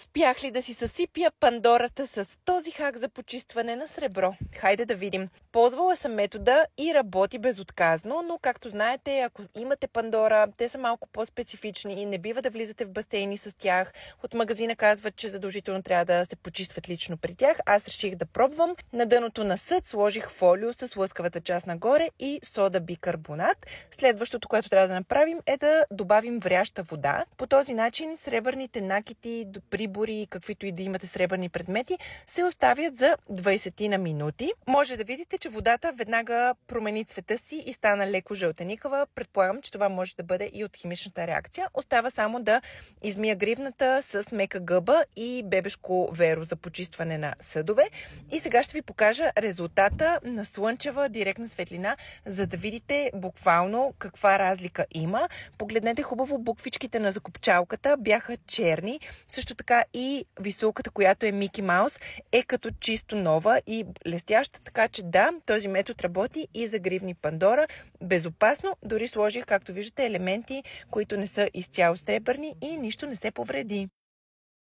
Успях ли да си съсипя Пандората с този хак за почистване на сребро? Хайде да видим. Ползвала съм метода и работи безотказно, но както знаете, ако имате Пандора, те са малко по-специфични и не бива да влизате в басейни с тях. От магазина казват, че задължително трябва да се почистват лично при тях. Аз реших да пробвам. На дъното на съд сложих фолио с лъскавата част нагоре и сода бикарбонат. Следващото, което трябва да направим, е да добавим вряща вода. По този начин сребърните накити, прибори, каквито и да имате сребърни предмети, се оставят за 20 на минути. Може да видите, че водата веднага промени цвета си и стана леко жълтеникава. Предполагам, че това може да бъде и от химичната реакция. Остава само да измия гривната с мека гъба и бебешко веро за почистване на съдове. И сега ще ви покажа резултата на слънчева директна светлина, за да видите буквално каква разлика има. Погледнете хубаво, буквичките на закопчалката бяха черни. Също така и висулката, която е Мики Маус, е като чисто нова и блестяща, така че да, този метод работи и за гривни Пандора. Безопасно, дори сложих, както виждате, елементи, които не са изцяло сребърни и нищо не се повреди.